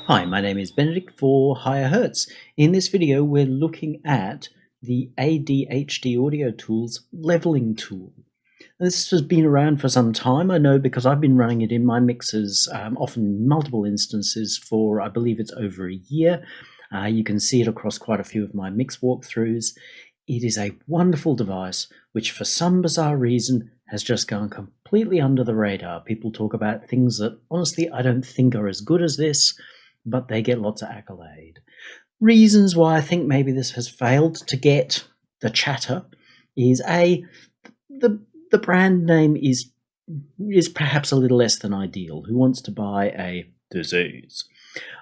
Hi, my name is Benedict for Higher Hertz. In this video, we're looking at the AdHd Audio Tool's Leveling Tool. This has been around for some time, I know, because I've been running it in my mixes, often multiple instances for, I believe it's over a year. You can see it across quite a few of my mix walkthroughs. It is a wonderful device, which for some bizarre reason has just gone completely under the radar. People talk about things that, honestly, I don't think are as good as this, but they get lots of accolade. Reasons why I think maybe this has failed to get the chatter is the brand name is perhaps a little less than ideal. Who wants to buy a disease?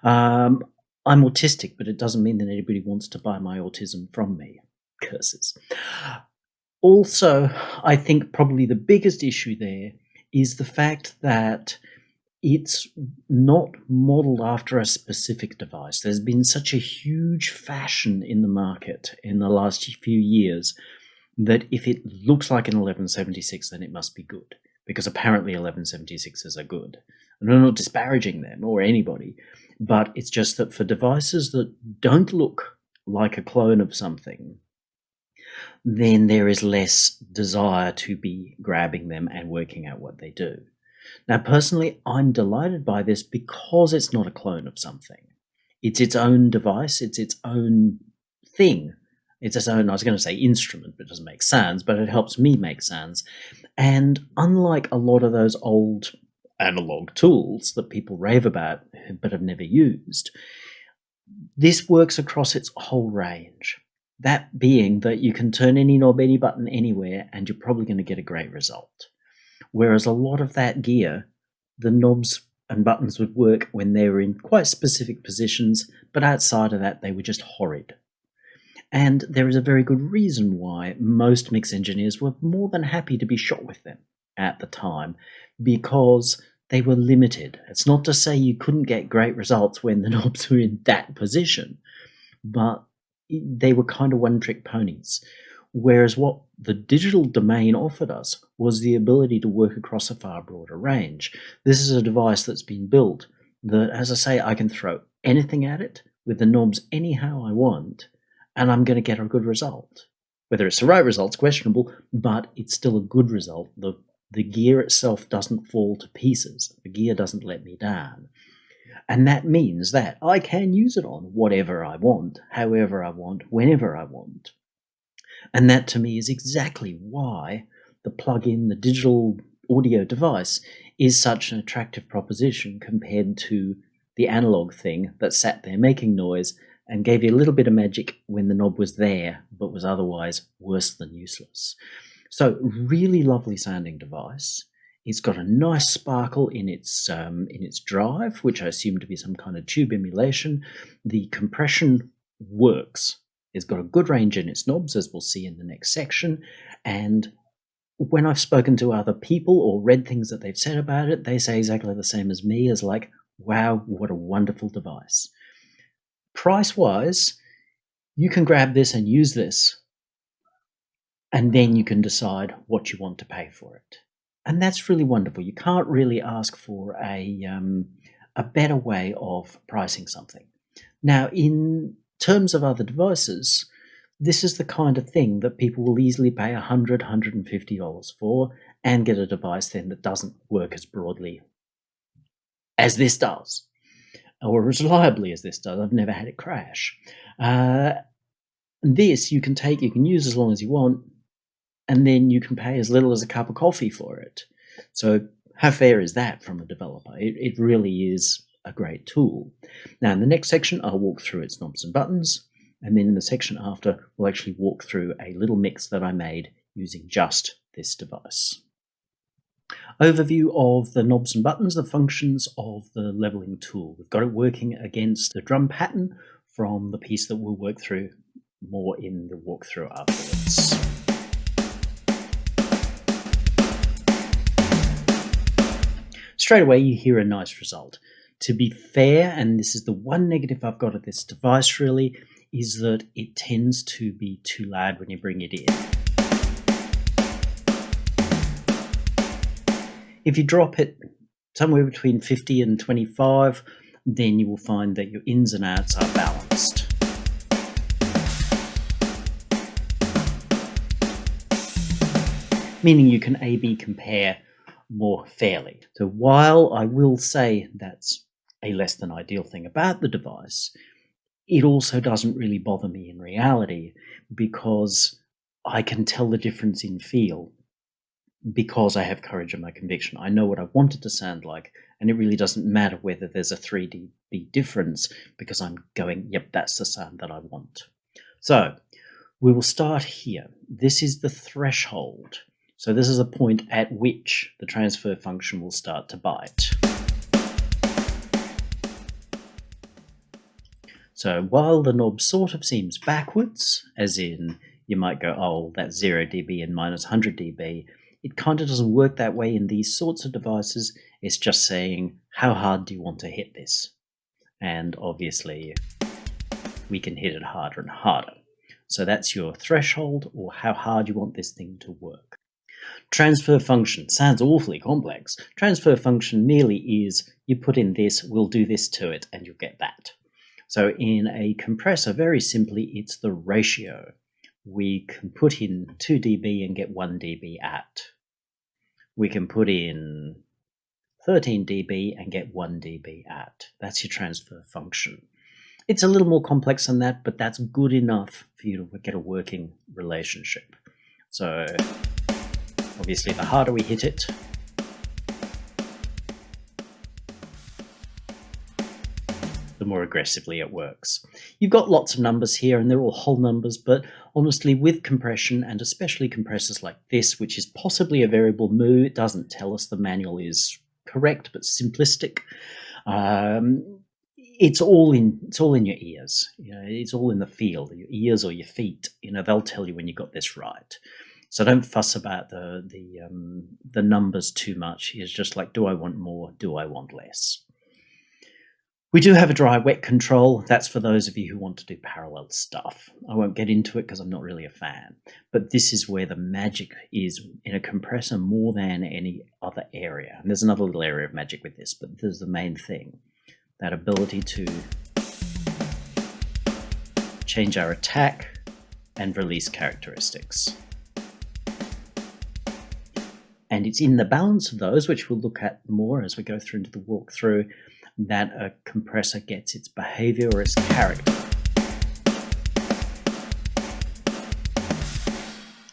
I'm autistic, but it doesn't mean that anybody wants to buy my autism from me. Curses. Also, I think probably the biggest issue there is the fact that it's not modeled after a specific device. There's been such a huge fashion in the market in the last few years that if it looks like an 1176, then it must be good, because apparently 1176s are good. And I'm not disparaging them or anybody, but it's just that for devices that don't look like a clone of something, then there is less desire to be grabbing them and working out what they do. Now, personally, I'm delighted by this because it's not a clone of something. It's its own device. It's its own thing. It's its own, I was going to say instrument, but it doesn't make sounds, but it helps me make sounds. And unlike a lot of those old analog tools that people rave about but have never used, this works across its whole range. That being that you can turn any knob, any button, anywhere, and you're probably going to get a great result. Whereas a lot of that gear, the knobs and buttons would work when they were in quite specific positions, but outside of that, they were just horrid. And there is a very good reason why most mix engineers were more than happy to be shot with them at the time, because they were limited. It's not to say you couldn't get great results when the knobs were in that position, but they were kind of one-trick ponies. Whereas what the digital domain offered us was the ability to work across a far broader range. This is a device that's been built that, as I say, I can throw anything at it with the knobs anyhow I want, and I'm going to get a good result. Whether it's the right result's questionable, but it's still a good result. The gear itself doesn't fall to pieces. The gear doesn't let me down. And that means that I can use it on whatever I want, however I want, whenever I want. And that to me is exactly why the plug-in, the digital audio device, is such an attractive proposition compared to the analog thing that sat there making noise and gave you a little bit of magic when the knob was there, but was otherwise worse than useless. So really lovely sounding device. It's got a nice sparkle in its drive, which I assume to be some kind of tube emulation. The compression works. It's got a good range in its knobs, as we'll see in the next section. And when I've spoken to other people or read things that they've said about it, they say exactly the same as me, as like, wow, what a wonderful device. Price-wise, you can grab this and use this, and then you can decide what you want to pay for it. And that's really wonderful. You can't really ask for a better way of pricing something. Now, in terms of other devices, this is the kind of thing that people will easily pay $100, $150 for and get a device then that doesn't work as broadly as this does, or as reliably as this does. I've never had it crash. This you can use as long as you want, and then you can pay as little as a cup of coffee for it. So how fair is that from a developer? It really is a great tool. Now, in the next section, I'll walk through its knobs and buttons, and then in the section after, we'll actually walk through a little mix that I made using just this device. Overview of the knobs and buttons, the functions of the leveling tool. We've got it working against the drum pattern from the piece that we'll work through more in the walkthrough afterwards. Straight away, you hear a nice result. To be fair, and this is the one negative I've got of this device really, is that it tends to be too loud when you bring it in. If you drop it somewhere between 50 and 25, then you will find that your ins and outs are balanced. Meaning you can A/B compare more fairly. So while I will say that's a less than ideal thing about the device, it also doesn't really bother me in reality, because I can tell the difference in feel because I have courage in my conviction. I know what I want it to sound like, and it really doesn't matter whether there's a 3 dB difference, because I'm going, yep, that's the sound that I want. So we will start here. This is the threshold. So this is a point at which the transfer function will start to bite. So while the knob sort of seems backwards, as in you might go, oh, that's 0 dB and minus 100 dB, it kind of doesn't work that way in these sorts of devices. It's just saying, how hard do you want to hit this? And obviously, we can hit it harder and harder. So that's your threshold, or how hard you want this thing to work. Transfer function sounds awfully complex. Transfer function merely is, you put in this, we'll do this to it, and you'll get that. So in a compressor, very simply, it's the ratio. We can put in 2 dB and get 1 dB out. We can put in 13 dB and get 1 dB out. That's your transfer function. It's a little more complex than that, but that's good enough for you to get a working relationship. So obviously, the harder we hit it, the more aggressively it works. You've got lots of numbers here, and they're all whole numbers, but honestly, with compression, and especially compressors like this, which is possibly a variable mu, it doesn't tell us. The manual is correct but simplistic. It's all in your ears. It's all in the field, your ears or your feet. They'll tell you when you got this right. So don't fuss about the numbers too much. It's just like, do I want more? Do I want less? We do have a dry-wet control. That's for those of you who want to do parallel stuff. I won't get into it because I'm not really a fan. But this is where the magic is in a compressor more than any other area. And there's another little area of magic with this, but this is the main thing. That ability to change our attack and release characteristics. And it's in the balance of those, which we'll look at more as we go through into the walkthrough, that a compressor gets its behavior or its character.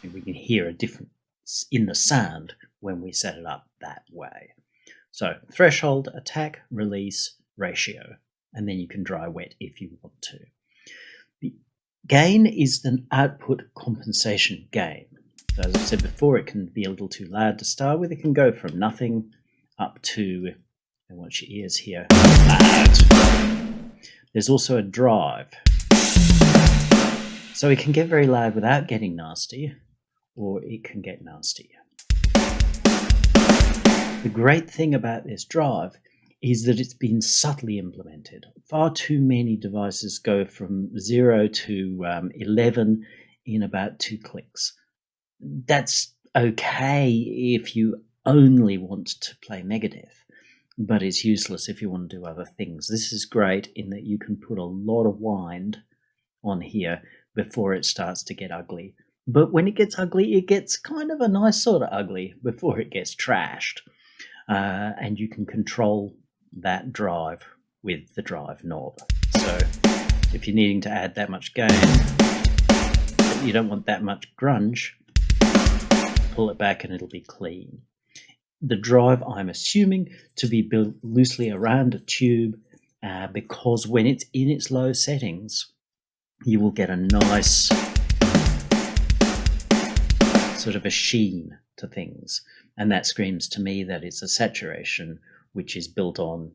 And we can hear a difference in the sound when we set it up that way. So threshold, attack, release, ratio, and then you can dry wet if you want to. The gain is an output compensation gain. So as I said before, it can be a little too loud to start with. It can go from nothing up to, I want your ears here, loud. There's also a drive. So it can get very loud without getting nasty, or it can get nasty. The great thing about this drive is that it's been subtly implemented. Far too many devices go from 0 to 11 in about 2 clicks. That's okay if you only want to play Megadeth, but it's useless if you want to do other things. This is great in that you can put a lot of wind on here before it starts to get ugly. But when it gets ugly, it gets kind of a nice sort of ugly before it gets trashed. And you can control that drive with the drive knob. So if you're needing to add that much gain, but you don't want that much grunge, pull it back and it'll be clean. The drive, I'm assuming, to be built loosely around a tube because when it's in its low settings, you will get a nice sort of a sheen to things. And that screams to me that it's a saturation which is built on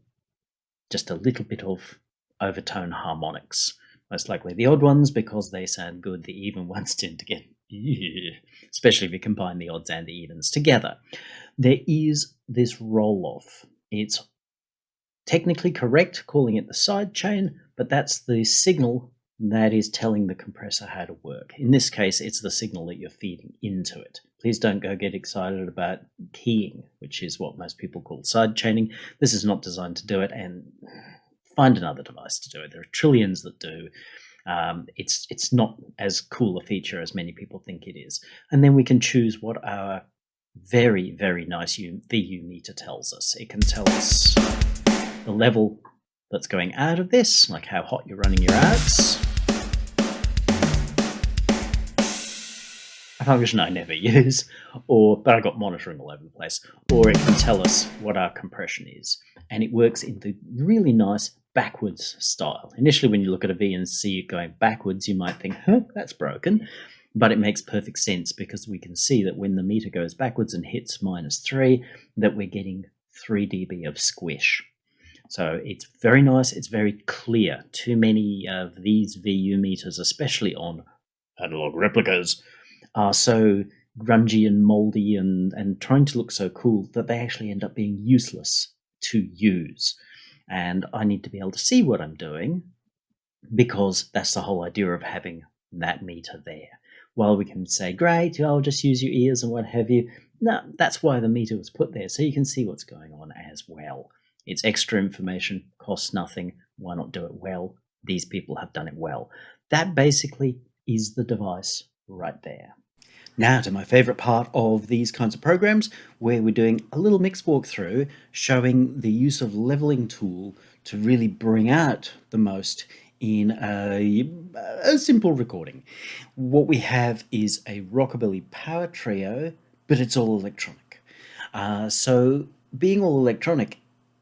just a little bit of overtone harmonics. Most likely the odd ones because they sound good. The even ones tend to get, especially if you combine the odds and the evens together. There is this roll-off. It's technically correct calling it the sidechain, but that's the signal that is telling the compressor how to work. In this case, it's the signal that you're feeding into it. Please don't go get excited about keying, which is what most people call sidechaining. This is not designed to do it, and find another device to do it. There are trillions that do. It's not as cool a feature as many people think it is. And then we can choose what our very, very nice VU meter tells us. It can tell us the level that's going out of this, like how hot you're running your outs. A function I never use, but I got monitoring all over the place. Or it can tell us what our compression is. And it works in the really nice backwards style. Initially, when you look at a V and see it going backwards, you might think, that's broken. But it makes perfect sense because we can see that when the meter goes backwards and hits -3, that we're getting 3 dB of squish. So it's very nice, it's very clear. Too many of these VU meters, especially on analog replicas, are so grungy and moldy and trying to look so cool that they actually end up being useless to use. And I need to be able to see what I'm doing because that's the whole idea of having that meter there. While we can say, great, I'll just use your ears and what have you. No, that's why the meter was put there, so you can see what's going on as well. It's extra information, costs nothing. Why not do it well? These people have done it well. That basically is the device right there. Now to my favorite part of these kinds of programs, where we're doing a little mix walkthrough showing the use of Leveling Tool to really bring out the most in a simple recording. What we have is a rockabilly power trio, but it's all electronic. So being all electronic,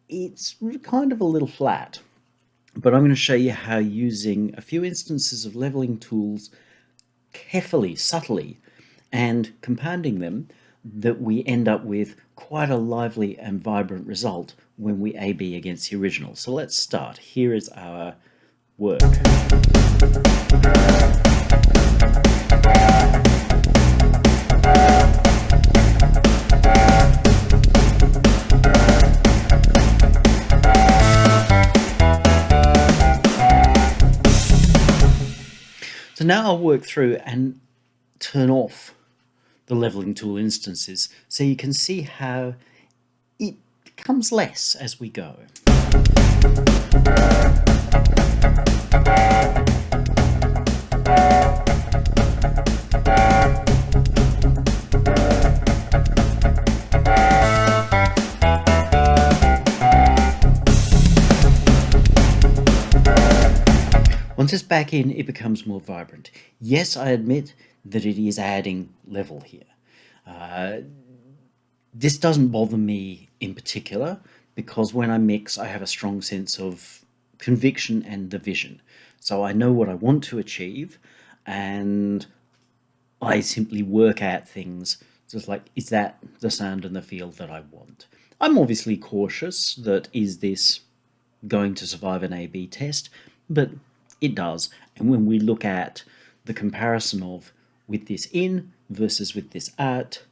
it's kind of a little flat. But I'm going to show you how using a few instances of leveling tools carefully, subtly, and compounding them, that we end up with quite a lively and vibrant result when we A/B against the original. So let's start. Here is our work. So now I'll work through and turn off the leveling tool instances so you can see how it becomes less as we go. Once it's back in, it becomes more vibrant. Yes, I admit that it is adding level here. This doesn't bother me in particular because when I mix, I have a strong sense of conviction and division. So I know what I want to achieve, and I simply work out things just like, is that the sound and the feel that I want? I'm obviously cautious that is this going to survive an A/B test, but it does. And when we look at the comparison of with this in versus with this out,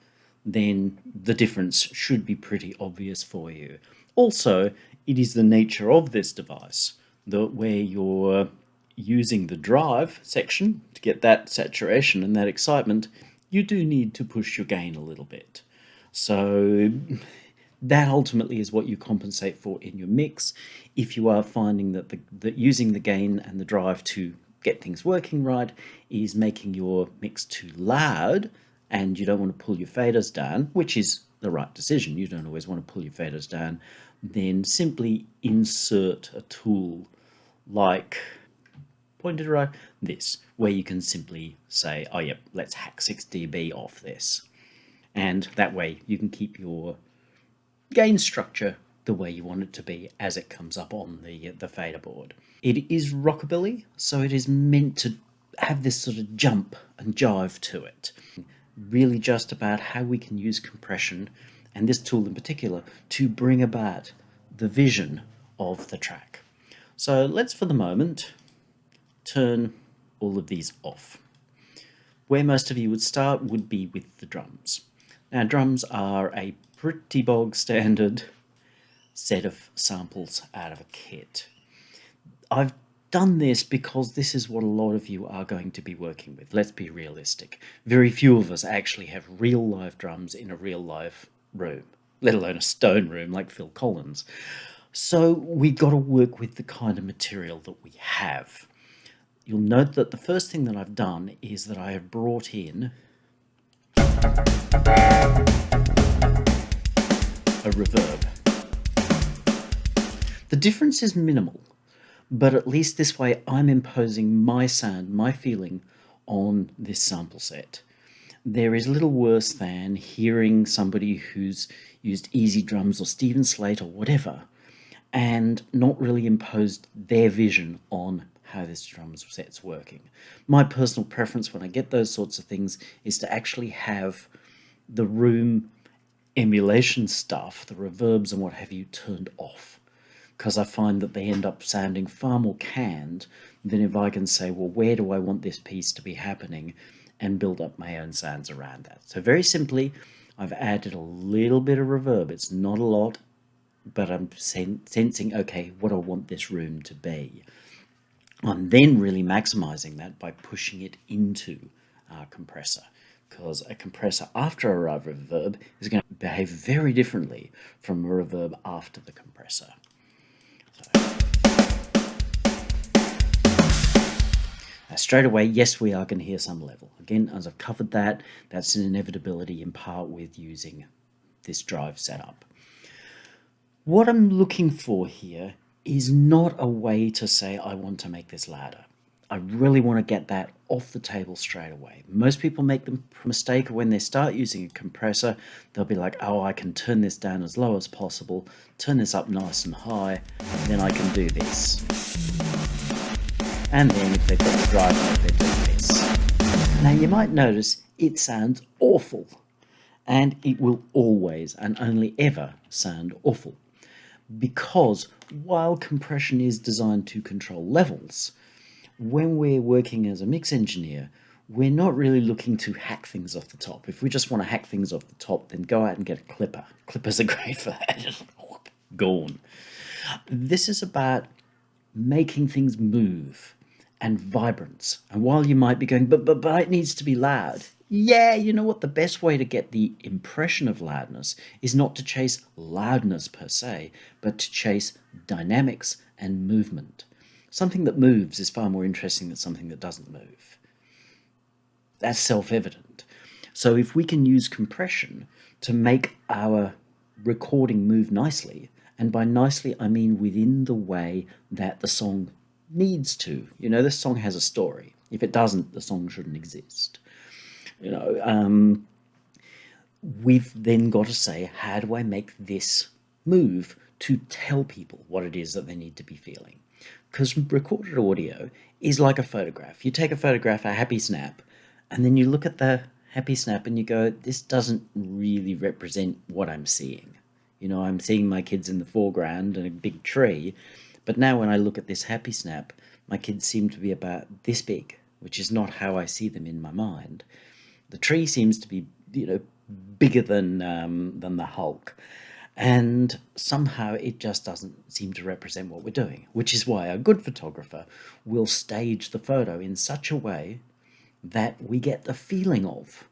then the difference should be pretty obvious for you. Also, it is the nature of this device that where you're using the drive section to get that saturation and that excitement, you do need to push your gain a little bit. So that ultimately is what you compensate for in your mix. If you are finding that that using the gain and the drive to get things working right is making your mix too loud and you don't want to pull your faders down, which is the right decision, you don't always want to pull your faders down, then simply insert a tool like, pointed right, this, where you can simply say, oh yep, let's hack 6 dB off this. And that way you can keep your gain structure the way you want it to be as it comes up on the fader board. It is rockabilly, so it is meant to have this sort of jump and jive to it. Really just about how we can use compression, and this tool in particular, to bring about the vision of the track. So let's, for the moment, turn all of these off. Where most of you would start would be with the drums. Now, drums are a pretty bog standard set of samples out of a kit. I've done this because this is what a lot of you are going to be working with. Let's be realistic. Very few of us actually have real live drums in a real live room, let alone a stone room like Phil Collins. So we've got to work with the kind of material that we have. You'll note that the first thing that I've done is that I have brought in a reverb. The difference is minimal, but at least this way I'm imposing my sound, my feeling on this sample set. There is little worse than hearing somebody who's used Easy Drums or Stephen Slate or whatever and not really imposed their vision on how this drum set's working. My personal preference when I get those sorts of things is to actually have the room emulation stuff, the reverbs and what have you, turned off, because I find that they end up sounding far more canned than if I can say, well, where do I want this piece to be happening, and build up my own sounds around that. So very simply, I've added a little bit of reverb. It's not a lot, but I'm sensing, okay, what I want this room to be. I'm then really maximizing that by pushing it into our compressor, because a compressor after a reverb is going to behave very differently from a reverb after the compressor. Straight away, yes, we are going to hear some level. Again, as I've covered that, that's an inevitability in part with using this drive setup. What I'm looking for here is not a way to say I want to make this louder. I really want to get that off the table straight away. Most people make the mistake when they start using a compressor, they'll be like, oh, I can turn this down as low as possible, turn this up nice and high, and then I can do this. And then if they've got the drive mode, they're doing this. Now you might notice it sounds awful, and it will always and only ever sound awful, because while compression is designed to control levels, when we're working as a mix engineer, we're not really looking to hack things off the top. If we just want to hack things off the top, then go out and get a clipper. Clippers are great for that. Just gone. This is about making things move and vibrance. And while you might be going, but it needs to be loud. Yeah, you know what? The best way to get the impression of loudness is not to chase loudness per se, but to chase dynamics and movement. Something that moves is far more interesting than something that doesn't move. That's self-evident. So if we can use compression to make our recording move nicely, and by nicely I mean within the way that the song needs to. You know, this song has a story. If it doesn't, the song shouldn't exist. You know, we've then got to say, how do I make this move to tell people what it is that they need to be feeling? Because recorded audio is like a photograph. You take a photograph, a happy snap, and then you look at the happy snap and you go, this doesn't really represent what I'm seeing. You know, I'm seeing my kids in the foreground and a big tree, but now when I look at this happy snap, my kids seem to be about this big, which is not how I see them in my mind. The tree seems to be, you know, bigger than the Hulk. And somehow it just doesn't seem to represent what we're doing, which is why a good photographer will stage the photo in such a way that we get the feeling of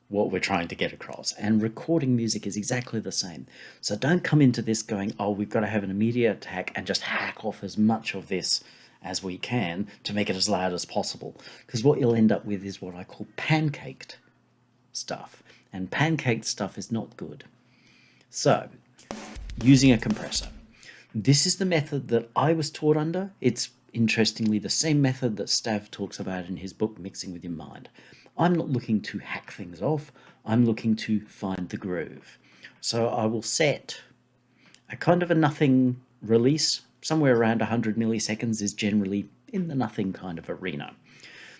what we're trying to get across. And recording music is exactly the same. So don't come into this going, oh, we've got to have an immediate attack and just hack off as much of this as we can to make it as loud as possible. Because what you'll end up with is what I call pancaked stuff. And pancaked stuff is not good. So, using a compressor. This is the method that I was taught under. It's interestingly the same method that Stav talks about in his book, Mixing with Your Mind. I'm not looking to hack things off. I'm looking to find the groove. So I will set a kind of a nothing release. Somewhere around 100 milliseconds is generally in the nothing kind of arena.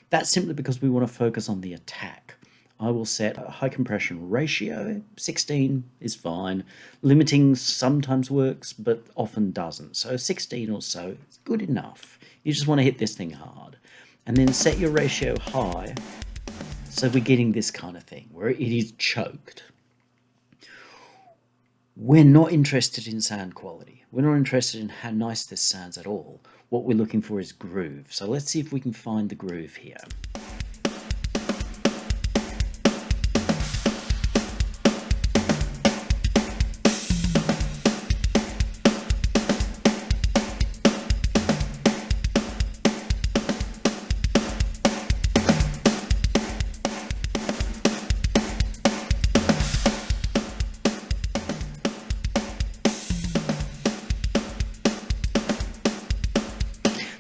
That's simply because we want to focus on the attack. I will set a high compression ratio. 16 is fine. Limiting sometimes works, but often doesn't. So 16 or so is good enough. You just want to hit this thing hard. And then set your ratio high, so we're getting this kind of thing, where it is choked. We're not interested in sound quality. We're not interested in how nice this sounds at all. What we're looking for is groove. So let's see if we can find the groove here.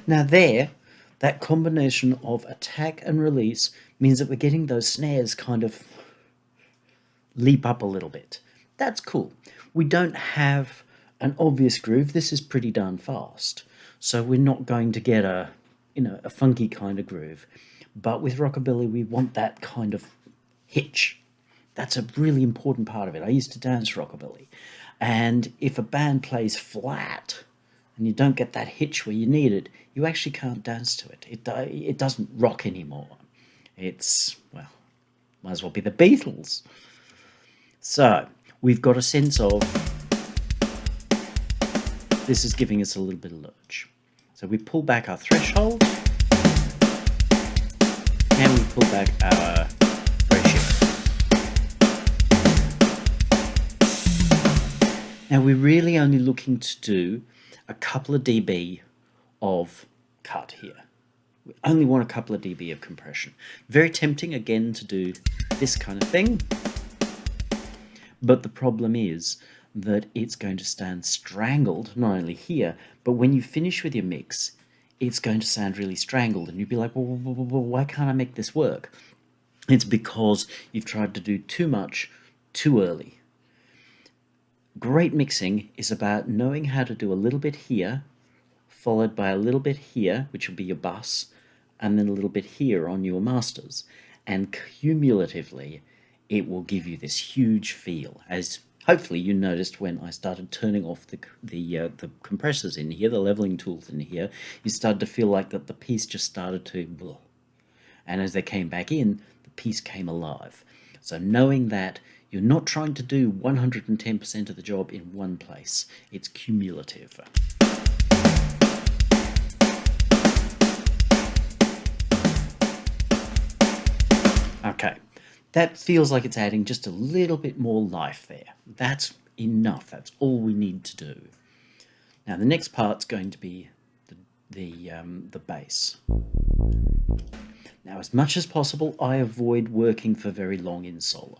Now that combination of attack and release means that we're getting those snares kind of leap up a little bit. That's cool. We don't have an obvious groove. This is pretty darn fast. So we're not going to get a funky kind of groove. But with rockabilly, we want that kind of hitch. That's a really important part of it. I used to dance rockabilly. And if a band plays flat and you don't get that hitch where you need it, you actually can't dance to it. It doesn't rock anymore. It's, well, might as well be the Beatles. So we've got a sense of this is giving us a little bit of lurch. So we pull back our threshold and we pull back our ratio. Now we're really only looking to do a couple of dB of cut here. We only want a couple of dB of compression. Very tempting again to do this kind of thing, but the problem is that it's going to stand strangled, not only here, but when you finish with your mix, it's going to sound really strangled, and you'd be like, well, why can't I make this work? It's because you've tried to do too much too early. Great mixing is about knowing how to do a little bit here, followed by a little bit here, which will be your bus, and then a little bit here on your masters. And cumulatively, it will give you this huge feel, as hopefully you noticed when I started turning off the compressors in here, the leveling tools in here. You started to feel like that the piece just started to, and as they came back in, the piece came alive. So knowing that you're not trying to do 110% of the job in one place, it's cumulative. Okay, that feels like it's adding just a little bit more life there. That's enough. That's all we need to do. Now the next part's going to be the bass. Now, as much as possible, I avoid working for very long in solo.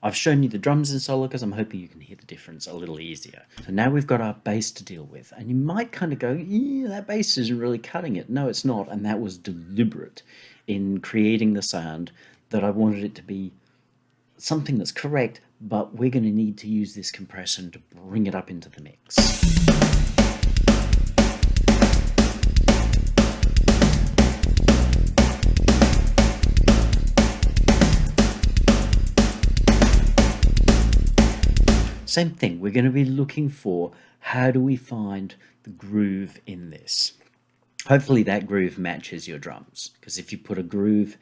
I've shown you the drums in solo because I'm hoping you can hear the difference a little easier. So now we've got our bass to deal with, and you might kind of go, yeah, that bass isn't really cutting it. No, it's not, and that was deliberate in creating the sound that I wanted it to be something that's correct, but we're going to need to use this compressor to bring it up into the mix. Same thing, we're going to be looking for how do we find the groove in this. Hopefully that groove matches your drums, because if you put a groove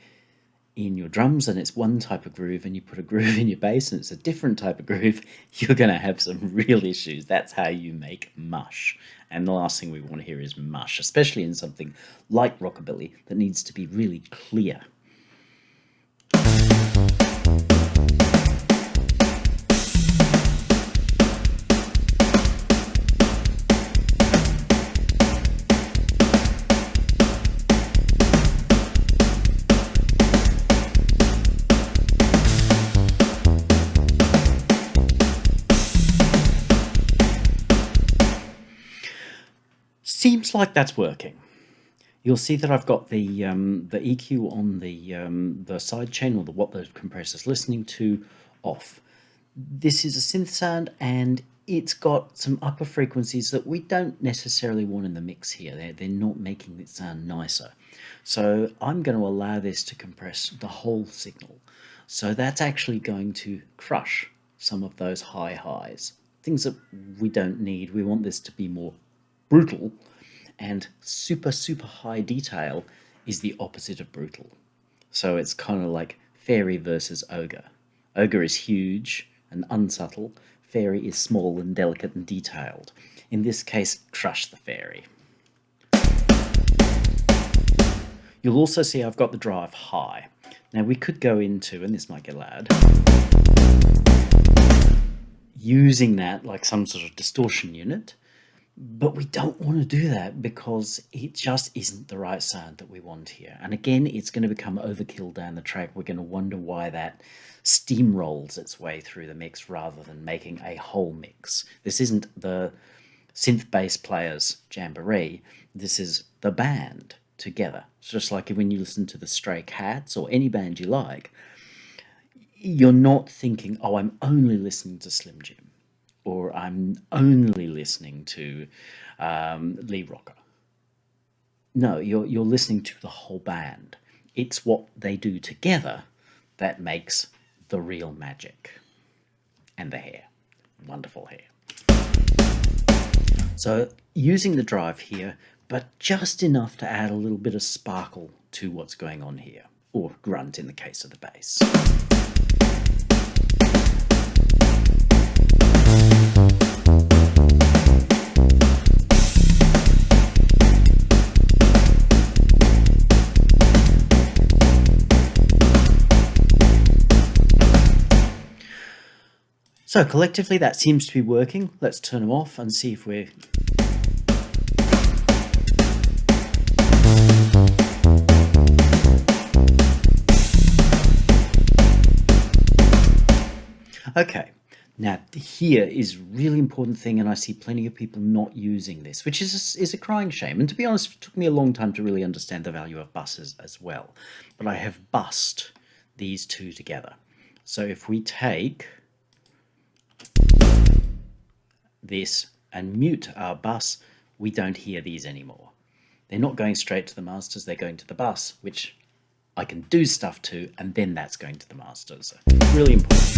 in your drums and it's one type of groove, and you put a groove in your bass and it's a different type of groove, you're going to have some real issues. That's how you make mush. And the last thing we want to hear is mush, especially in something like rockabilly that needs to be really clear. Seems like that's working. You'll see that I've got the EQ on the sidechain, or what the compressor's listening to, off. This is a synth sound, and it's got some upper frequencies that we don't necessarily want in the mix here. They're not making it sound nicer. So I'm going to allow this to compress the whole signal. So that's actually going to crush some of those high highs, things that we don't need. We want this to be more brutal, and super high detail is the opposite of brutal. So it's kind of like fairy versus ogre. Ogre is huge and unsubtle. Fairy is small and delicate and detailed. In this case, crush the fairy. You'll also see I've got the drive high. Now we could go into, and this might get loud, using that like some sort of distortion unit, but we don't want to do that because it just isn't the right sound that we want here. And again, it's going to become overkill down the track. We're going to wonder why that steamrolls its way through the mix rather than making a whole mix. This isn't the synth bass players jamboree. This is the band together. It's just like when you listen to the Stray Cats or any band you like, you're not thinking, oh, I'm only listening to Slim Jim, or I'm only listening to Lee Rocker. No, you're listening to the whole band. It's what they do together that makes the real magic. And the hair. Wonderful hair. So using the drive here, but just enough to add a little bit of sparkle to what's going on here, or grunt in the case of the bass. So collectively that seems to be working. Let's turn them off and see if we're... Okay, now here is a really important thing, and I see plenty of people not using this, which is a crying shame. And to be honest, it took me a long time to really understand the value of buses as well. But I have bussed these two together. So if we take this and mute our bus, we don't hear these anymore. They're not going straight to the masters, they're going to the bus, which I can do stuff to, and then that's going to the masters. Really important.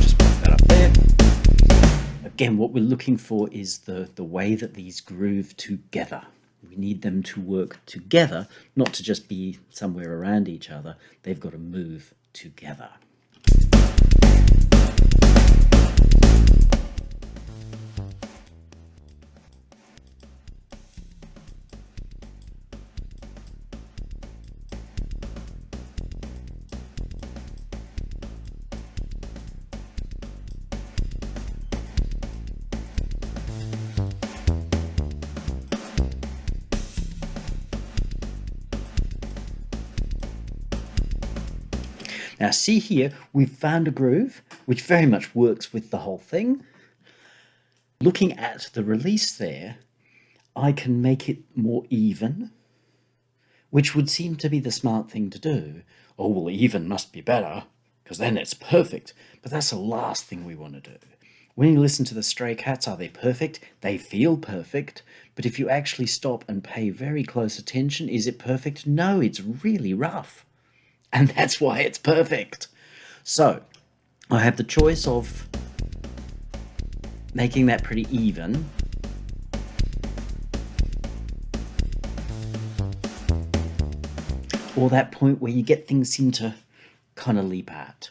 Just put that up there. Again, what we're looking for is the way that these groove together. We need them to work together, not to just be somewhere around each other. They've got to move together. Now see here, we've found a groove, which very much works with the whole thing. Looking at the release there, I can make it more even, which would seem to be the smart thing to do. Oh, well, even must be better, because then it's perfect. But that's the last thing we want to do. When you listen to the Stray Cats, are they perfect? They feel perfect. But if you actually stop and pay very close attention, is it perfect? No, it's really rough. And that's why it's perfect. So I have the choice of making that pretty even, or that point where you get things seem to kind of leap at.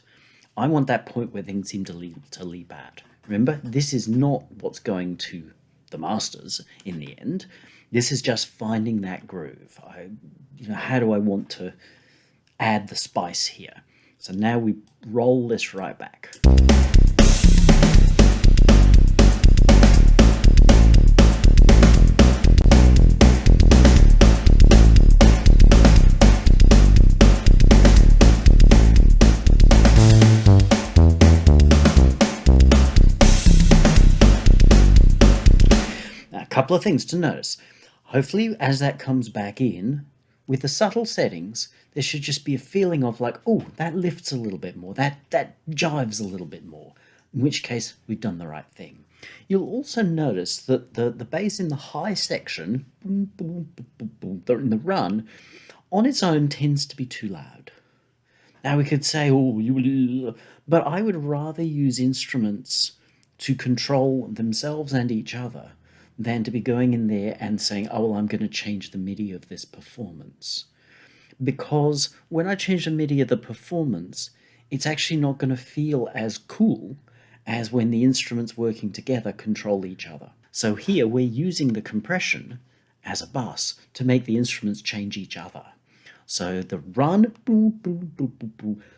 I want that point where things seem to leap at. Remember, this is not what's going to the masters in the end. This is just finding that groove. How do I want to add the spice here? So now we roll this right back. Now, a couple of things to notice. Hopefully, as that comes back in, with the subtle settings, there should just be a feeling of like, oh, that lifts a little bit more, that jives a little bit more, in which case we've done the right thing. You'll also notice that the bass in the high section, in the run, on its own tends to be too loud. Now we could say, oh, but I would rather use instruments to control themselves and each other than to be going in there and saying, oh, well, I'm going to change the MIDI of this performance. Because when I change the MIDI of the performance, it's actually not going to feel as cool as when the instruments working together control each other. So here we're using the compression as a bus to make the instruments change each other. So the run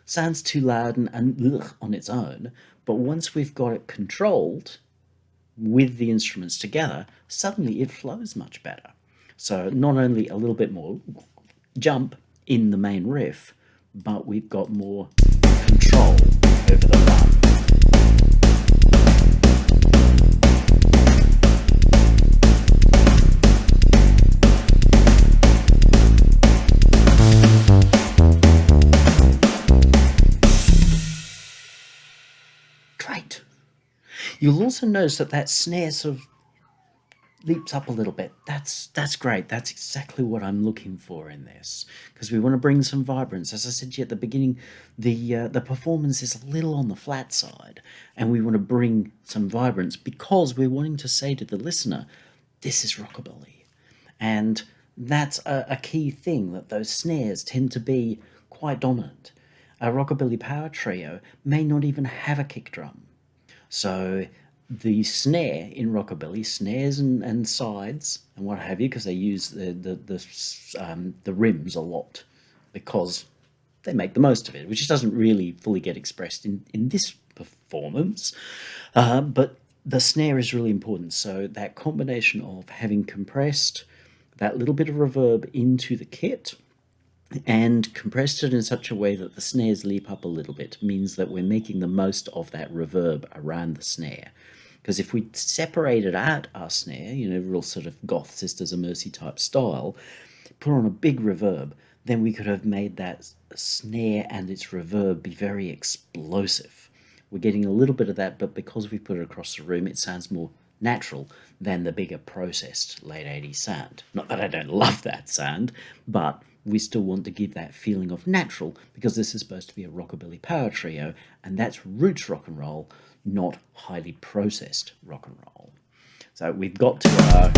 sounds too loud and on its own, but once we've got it controlled with the instruments together, suddenly it flows much better. So not only a little bit more jump in the main riff, but we've got more control over the run. Great. You'll also notice that that snare sort of leaps up a little bit. That's great. That's exactly what I'm looking for in this, because we want to bring some vibrance. As I said to you at the beginning, the performance is a little on the flat side, and we want to bring some vibrance because we're wanting to say to the listener, this is rockabilly. And that's a key thing, that those snares tend to be quite dominant. A rockabilly power trio may not even have a kick drum. So the snare in rockabilly, snares and sides and what have you, because they use the rims a lot because they make the most of it, which doesn't really fully get expressed in this performance. But the snare is really important. So that combination of having compressed that little bit of reverb into the kit and compressed it in such a way that the snares leap up a little bit means that we're making the most of that reverb around the snare. Because if we separated out our snare, real sort of goth Sisters of Mercy type style, put on a big reverb, then we could have made that snare and its reverb be very explosive. We're getting a little bit of that, but because we put it across the room, it sounds more natural than the bigger processed late 80s sound. Not that I don't love that sound, but we still want to give that feeling of natural, because this is supposed to be a rockabilly power trio, and that's roots rock and roll, not highly processed rock and roll. So we've got to our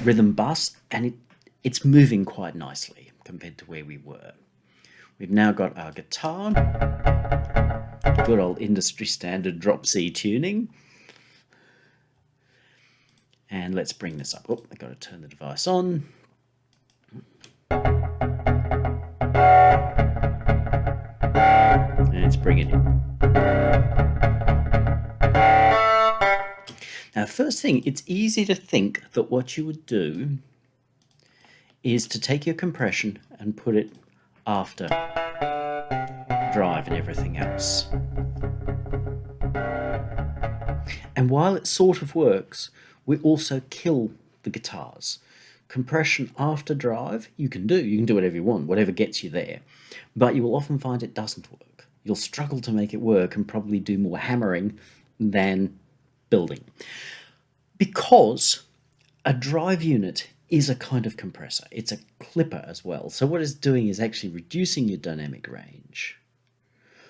rhythm bus, and it's moving quite nicely compared to where we were. We've now got our guitar, good old industry standard drop C tuning. And let's bring this up. Oh, I've got to turn the device on. And let's bring it in. Now, first thing, it's easy to think that what you would do is to take your compression and put it after drive and everything else. And while it sort of works, we also kill the guitars. Compression after drive, you can do whatever you want, whatever gets you there, but you will often find it doesn't work. You'll struggle to make it work and probably do more hammering than building, because a drive unit is a kind of compressor. It's a clipper as well. So what it's doing is actually reducing your dynamic range.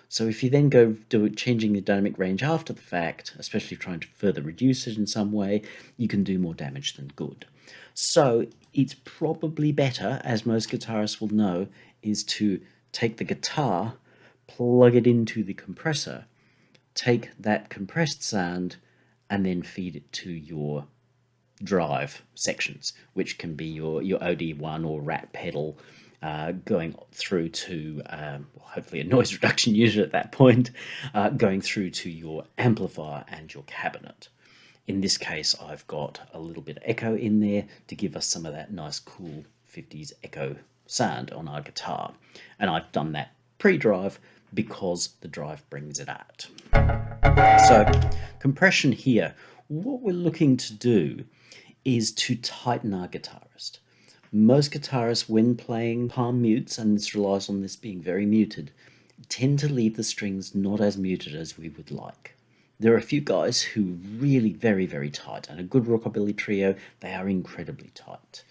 So if you then go do it, changing the dynamic range after the fact, especially trying to further reduce it in some way, you can do more damage than good. So it's probably better, as most guitarists will know, is to take the guitar, plug it into the compressor, take that compressed sound, and then feed it to your drive sections, which can be your OD1 or rat pedal, going through to hopefully a noise reduction unit at that point, going through to your amplifier and your cabinet. In this case, I've got a little bit of echo in there to give us some of that nice cool 50s echo sound on our guitar. And I've done that pre-drive because the drive brings it out. So compression here, what we're looking to do is to tighten our guitarist. Most guitarists, when playing palm mutes, and this relies on this being very muted, tend to leave the strings not as muted as we would like. There are a few guys who really very, very tight, and a good rockabilly trio, they are incredibly tight.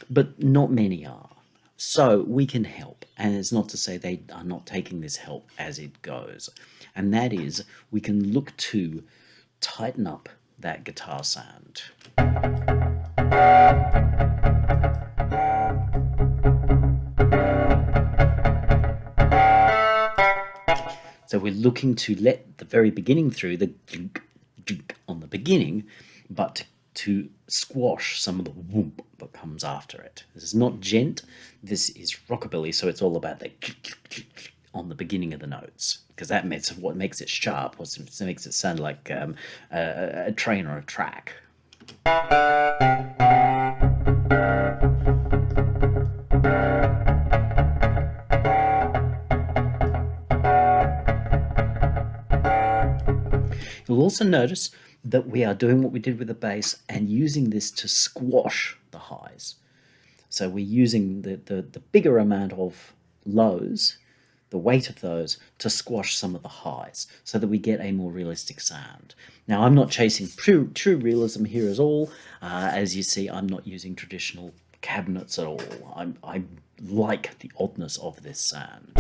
But not many are. So we can help, and it's not to say they are not taking this help as it goes. And that is, we can look to tighten up that guitar sound. So we're looking to let the very beginning through, the on the beginning, but to squash some of the whoop that comes after it. This is not gent, this is rockabilly, so it's all about the on the beginning of the notes, because that makes what makes it sharp, what makes it sound like a train or a track. You'll also notice that we are doing what we did with the bass and using this to squash the highs. So we're using the bigger amount of lows, the weight of those, to squash some of the highs so that we get a more realistic sound. Now, I'm not chasing true realism here at all. As you see, I'm not using traditional cabinets at all. I like the oddness of this sound.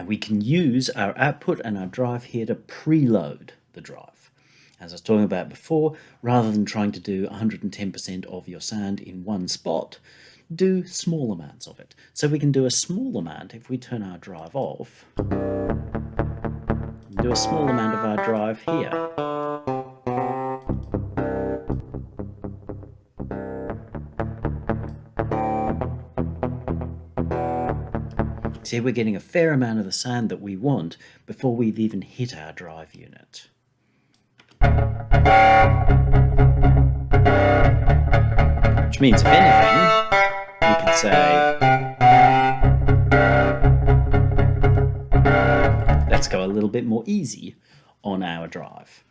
We can use our output and our drive here to preload the drive. As I was talking about before, rather than trying to do 110% of your sound in one spot, do small amounts of it. So we can do a small amount if we turn our drive off, do a small amount of our drive here. See, we're getting a fair amount of the sound that we want before we've even hit our drive unit. Which means, if anything, we could say, let's go a little bit more easy on our drive,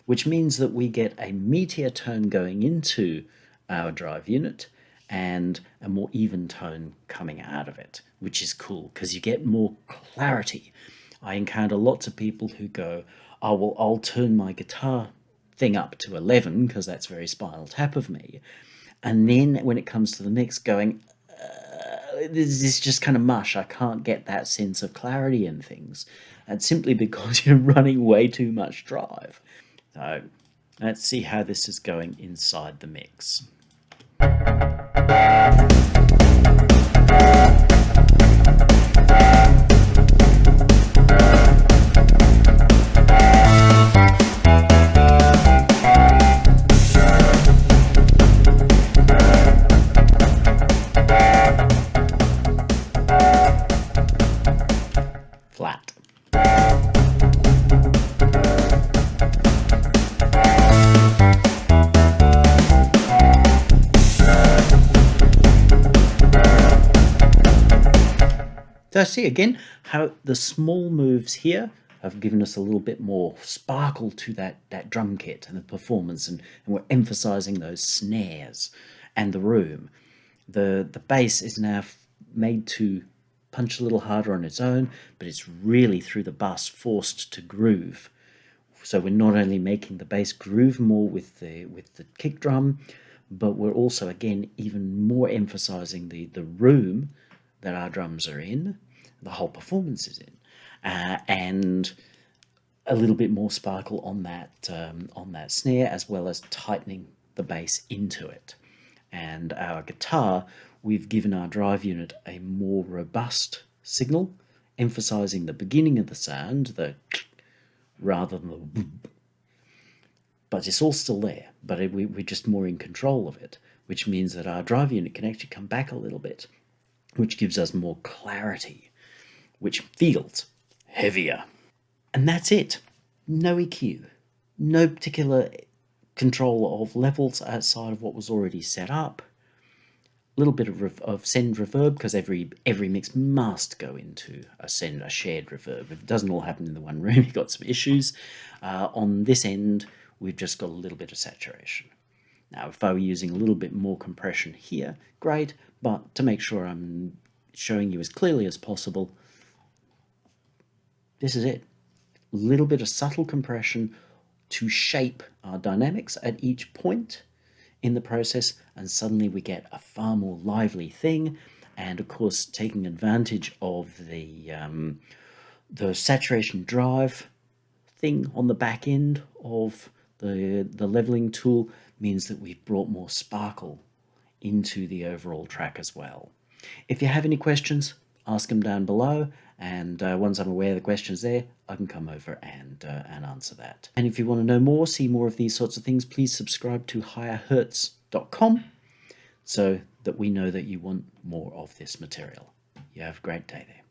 which means that we get a meatier tone going into our drive unit and a more even tone coming out of it, which is cool because you get more clarity. I encounter lots of people who go, oh, well, I'll turn my guitar thing up to 11 because that's very Spinal Tap of me. And then when it comes to the mix, going, this is just kind of mush. I can't get that sense of clarity in things. And simply because you're running way too much drive. So let's see how this is going inside the mix. Flat. So see again how the small moves here have given us a little bit more sparkle to that drum kit and the performance, and we're emphasizing those snares and the room. The bass is now made to punch a little harder on its own, but it's really through the bus forced to groove. So we're not only making the bass groove more with the kick drum, but we're also again even more emphasizing the room that our drums are in, the whole performance is in, and a little bit more sparkle on that snare, as well as tightening the bass into it. And our guitar, we've given our drive unit a more robust signal, emphasizing the beginning of the sound, the rather than the, but it's all still there, but we're just more in control of it, which means that our drive unit can actually come back a little bit, which gives us more clarity, which feels heavier. And that's it. No EQ, no particular control of levels outside of what was already set up. A little bit of send reverb, because every mix must go into a shared reverb. If it doesn't all happen in the one room, you've got some issues. On this end, we've just got a little bit of saturation. Now, if I were using a little bit more compression here, great, but to make sure I'm showing you as clearly as possible, this is it. A little bit of subtle compression to shape our dynamics at each point in the process, and suddenly we get a far more lively thing. And of course, taking advantage of the saturation drive thing on the back end of the leveling tool means that we've brought more sparkle into the overall track as well. If you have any questions, ask them down below, and once I'm aware of the questions there, I can come over and answer that. And if you want to know more, see more of these sorts of things, please subscribe to higherhertz.com so that we know that you want more of this material. You have a great day there.